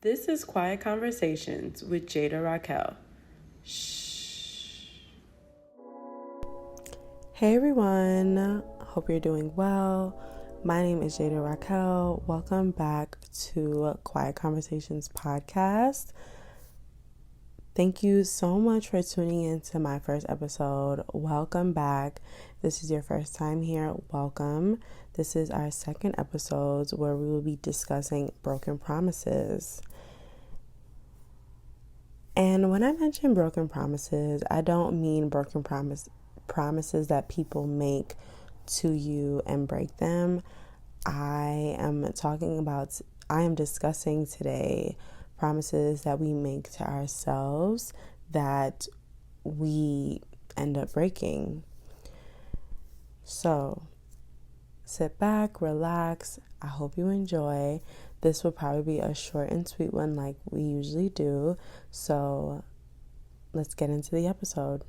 This is Quiet Conversations with Jada Raquel. Shh. Hey everyone, hope you're doing well. My name is Jada Raquel. Welcome back to Quiet Conversations podcast. Thank you so much for tuning in to my first episode. Welcome back. This is your first time here. Welcome. This is our second episode where we will be discussing broken promises. And when I mention broken promises, I don't mean broken promises that people make to you and break them. I am discussing today promises that we make to ourselves that we end up breaking. So sit back, relax. I hope you enjoy. This will probably be a short and sweet one like we usually do. So let's get into the episode.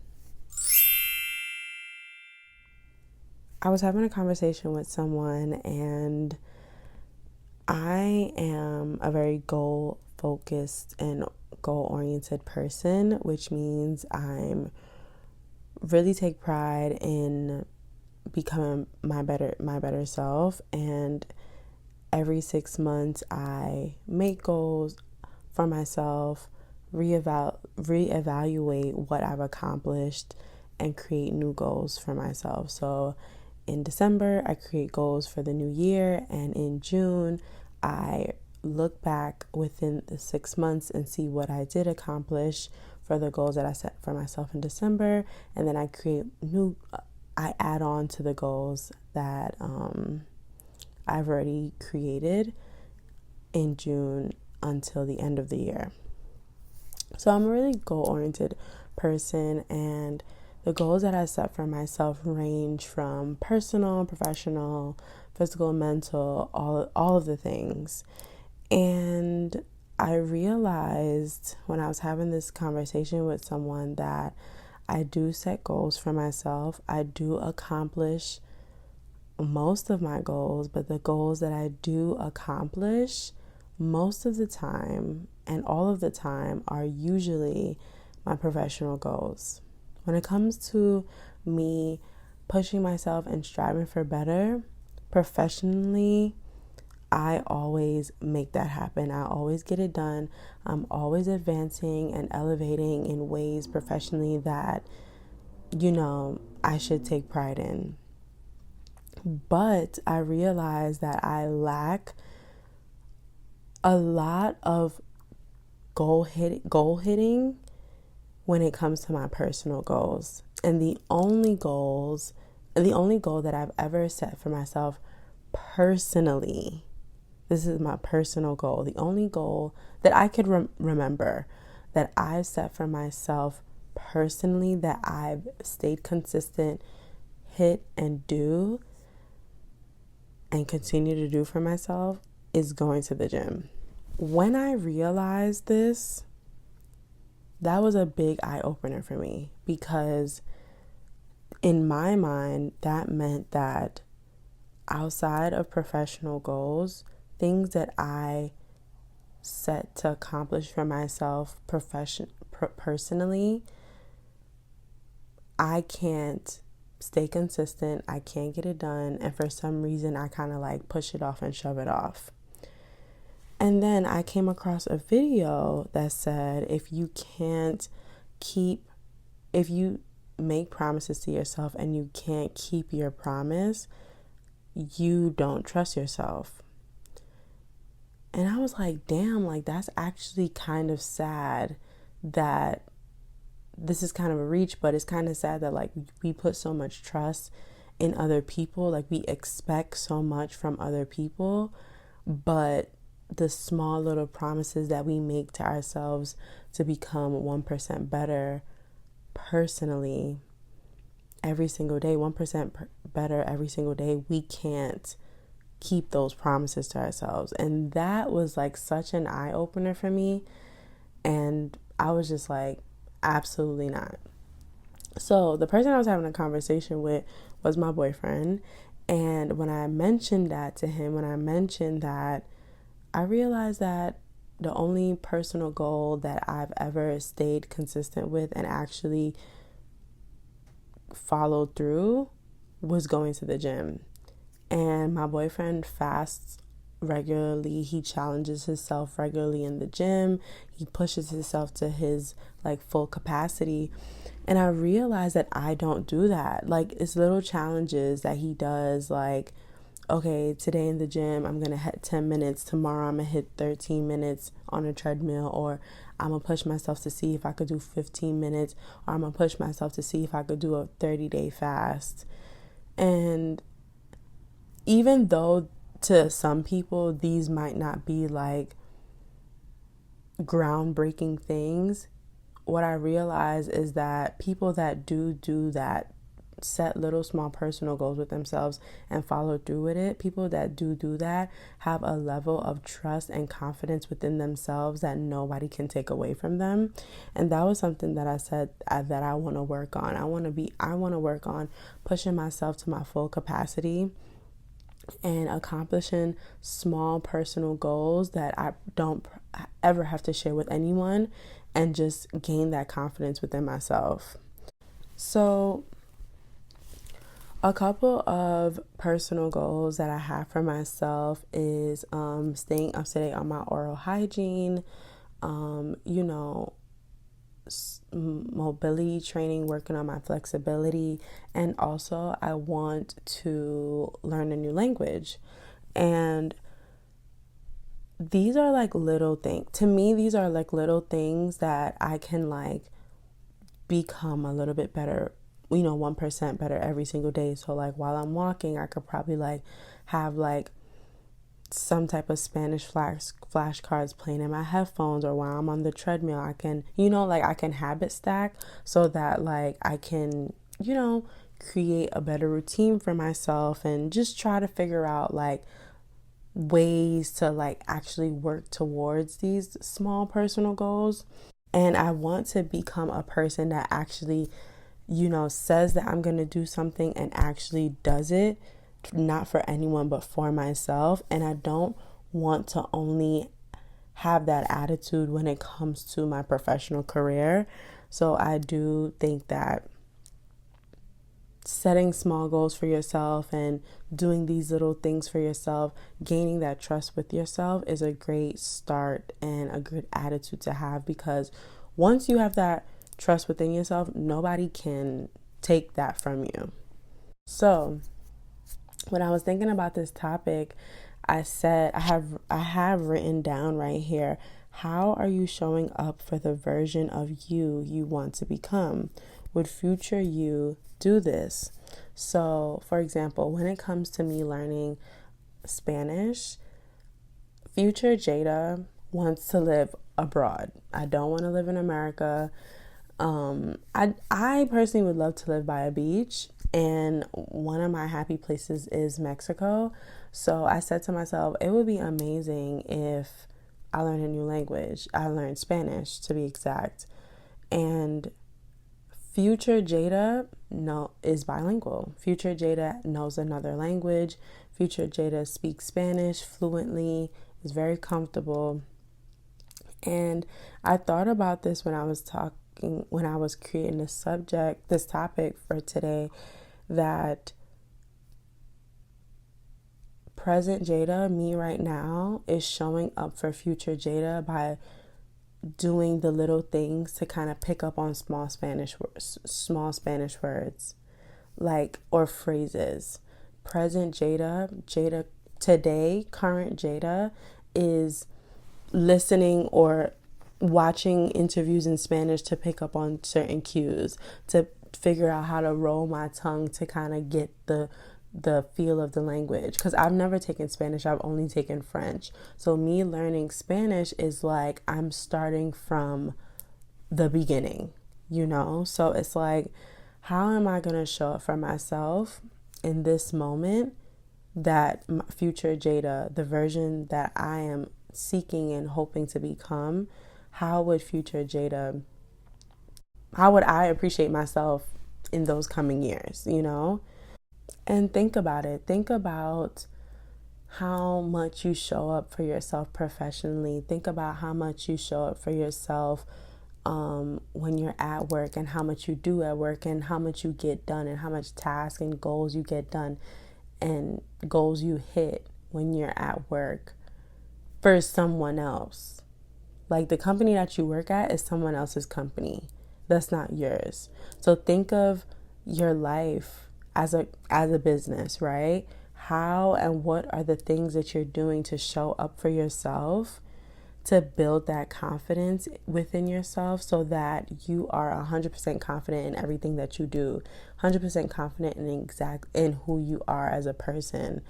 I was having a conversation with someone, and I am a very goal-focused and goal-oriented person, which means I'm really take pride in becoming my better self. And every 6 months, I make goals for myself, reevaluate what I've accomplished, and create new goals for myself. So in December, I create goals for the new year, and in June, I look back within the 6 months and see what I did accomplish for the goals that I set for myself in December, and then I add on to the goals that I've already created in June until the end of the year. So I'm a really goal-oriented person, and the goals that I set for myself range from personal, professional, physical, mental, all of the things. And I realized when I was having this conversation with someone that I do set goals for myself. I do accomplish most of my goals, but the goals that I do accomplish most of the time and all of the time are usually my professional goals. When it comes to me pushing myself and striving for better professionally, I always make that happen. I always get it done. I'm always advancing and elevating in ways professionally that, I should take pride in. But I realize that I lack a lot of goal hitting when it comes to my personal goals. And the only goal that I've ever set for myself personally, this is my personal goal, the only goal that I could remember that I've set for myself personally, that I've stayed consistent, hit and do, and continue to do for myself, is going to the gym. When I realized this, that was a big eye-opener for me, because in my mind, that meant that outside of professional goals, things that I set to accomplish for myself personally, I can't stay consistent, I can't get it done, and for some reason I kind of push it off and shove it off. And then I came across a video that said if you make promises to yourself and you can't keep your promise, you don't trust yourself. And I was like, damn, that's actually kind of sad that this is kind of a reach, but it's kind of sad that we put so much trust in other people, we expect so much from other people, but the small little promises that we make to ourselves to become 1% better personally every single day, 1% better every single day, we can't keep those promises to ourselves. And that was such an eye-opener for me, and I was just absolutely not. So the person I was having a conversation with was my boyfriend, and when I mentioned that to him, I realized that the only personal goal that I've ever stayed consistent with and actually followed through was going to the gym. And my boyfriend fasts regularly. He challenges himself regularly in the gym. He pushes himself to his like full capacity. And I realized that I don't do that. Like, it's little challenges that he does, like, okay, today in the gym, I'm going to hit 10 minutes. Tomorrow, I'm going to hit 13 minutes on a treadmill. Or I'm going to push myself to see if I could do 15 minutes. Or I'm going to push myself to see if I could do a 30-day fast. And even though to some people, these might not be like groundbreaking things, what I realize is that people that do that, set little small personal goals with themselves and follow through with it, people that do that have a level of trust and confidence within themselves that nobody can take away from them. And that was something that I said that I want to work on. I want to work on pushing myself to my full capacity and accomplishing small personal goals that I don't ever have to share with anyone, and just gain that confidence within myself. So a couple of personal goals that I have for myself is staying up to date on my oral hygiene, mobility training, working on my flexibility, and also I want to learn a new language. And these are like little things. To me, these are like little things that I can like become a little bit better, 1% better every single day. So like while I'm walking, I could probably like have like some type of Spanish flashcards playing in my headphones, or while I'm on the treadmill, I can, I can habit stack so that like I can, create a better routine for myself, and just try to figure out like ways to like actually work towards these small personal goals. And I want to become a person that actually, says that I'm going to do something and actually does it, not for anyone, but for myself. And I don't want to only have that attitude when it comes to my professional career. So I do think that setting small goals for yourself and doing these little things for yourself, gaining that trust with yourself, is a great start and a good attitude to have, because once you have that trust within yourself, nobody can take that from you. So when I was thinking about this topic, I said I have written down right here, how are you showing up for the version of you want to become? Would future you do this? So, for example, when it comes to me learning Spanish, future Jada wants to live abroad. I don't want to live in America. I personally would love to live by a beach, and one of my happy places is Mexico. So I said to myself, it would be amazing if I learned a new language. I learned Spanish, to be exact. And future Jada is bilingual. Future Jada knows another language. Future Jada speaks Spanish fluently, is very comfortable. And I thought about this when I was creating this topic for today, that present Jada, me right now, is showing up for future Jada by doing the little things to kind of pick up on small Spanish words, like, or phrases. Present Jada today, current Jada, is listening or watching interviews in Spanish to pick up on certain cues, to figure out how to roll my tongue to kind of get the feel of the language, because I've never taken Spanish. I've only taken French. So me learning Spanish is like I'm starting from the beginning, so it's like, how am I going to show up for myself in this moment, that my future Jada, the version that I am seeking and hoping to become, how would I appreciate myself in those coming years, And think about it. Think about how much you show up for yourself professionally. Think about how much you show up for yourself when you're at work, and how much you do at work, and how much you get done, and how much tasks and goals you get done and goals you hit when you're at work for someone else. Like, the company that you work at is someone else's company. That's not yours. So think of your life as a business, right? How and what are the things that you're doing to show up for yourself, to build that confidence within yourself, so that you are 100% confident in everything that you do, 100% confident in who you are as a person.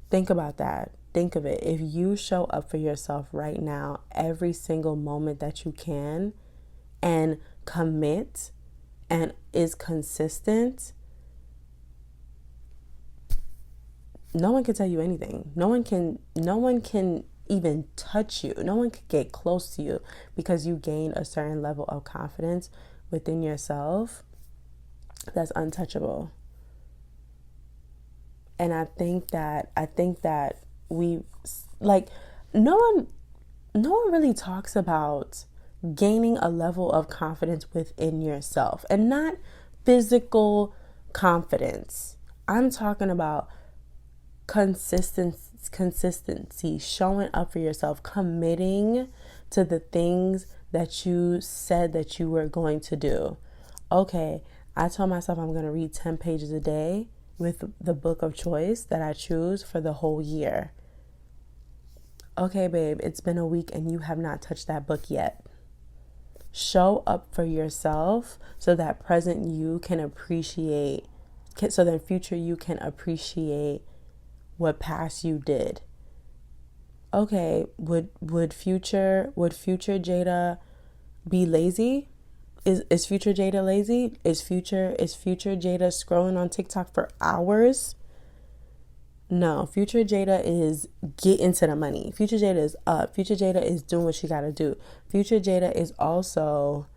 Think about that. Think of it. If you show up for yourself right now, every single moment that you can, and commit and is consistent, no one can tell you anything. No one can even touch you. No one can get close to you, because you gained a certain level of confidence within yourself that's untouchable. And I think that we, like, no one really talks about gaining a level of confidence within yourself, and not physical confidence. I'm talking about consistency, showing up for yourself, committing to the things that you said that you were going to do. Okay, I told myself I'm going to read 10 pages a day with the book of choice that I choose for the whole year. Okay, babe, it's been a week and you have not touched that book yet. Show up for yourself so that present you can appreciate, so that future you can appreciate what past you did. Okay, would future Jada be lazy? Is future Jada lazy? Is future Jada scrolling on TikTok for hours? No, future Jada is getting to the money. Future Jada is up. Future Jada is doing what she got to do. Future Jada is also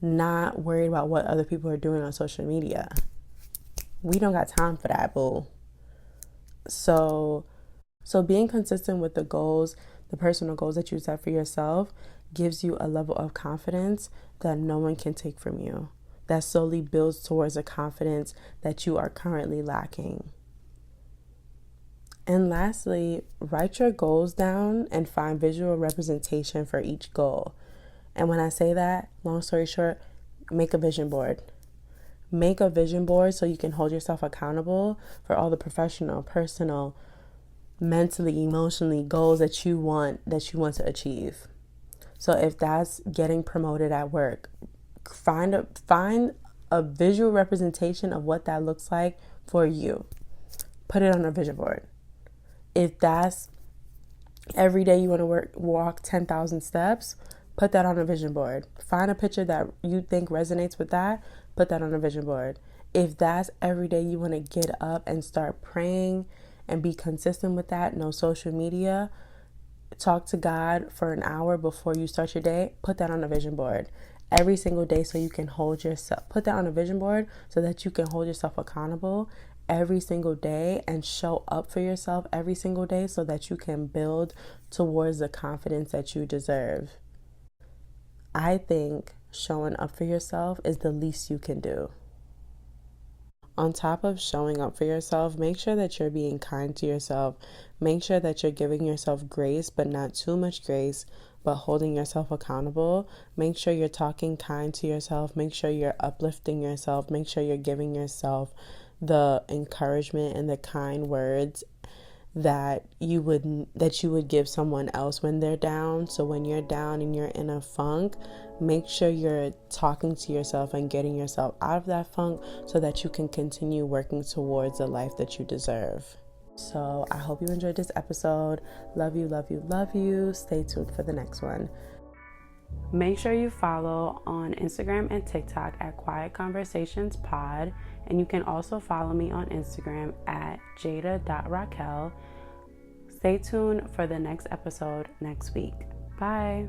not worried about what other people are doing on social media. We don't got time for that, boo. So being consistent with the goals, the personal goals that you set for yourself, gives you a level of confidence that no one can take from you. That slowly builds towards a confidence that you are currently lacking. And lastly, write your goals down and find visual representation for each goal. And when I say that, long story short, make a vision board. Make a vision board so you can hold yourself accountable for all the professional, personal, mentally, emotionally goals that you want to achieve. So if that's getting promoted at work, find a visual representation of what that looks like for you. Put it on a vision board. If that's every day you want to walk 10,000 steps, put that on a vision board. Find a picture that you think resonates with that, put that on a vision board. If that's every day you want to get up and start praying and be consistent with that, no social media, talk to God for an hour before you start your day, put that on a vision board. Every single day, so you can put that on a vision board so that you can hold yourself accountable every single day and show up for yourself every single day, so that you can build towards the confidence that you deserve. I think showing up for yourself is the least you can do. On top of showing up for yourself, make sure that you're being kind to yourself. Make sure that you're giving yourself grace, but not too much grace, but holding yourself accountable. Make sure you're talking kind to yourself. Make sure you're uplifting yourself. Make sure you're giving yourself the encouragement and the kind words that you would give someone else when they're down. So when you're down and you're in a funk, make sure you're talking to yourself and getting yourself out of that funk so that you can continue working towards the life that you deserve. So I hope you enjoyed this episode. Love you, love you, love you. Stay tuned for the next one. Make sure you follow on Instagram and TikTok at Quiet Conversations Pod. And you can also follow me on Instagram at jada.raquel. Stay tuned for the next episode next week. Bye.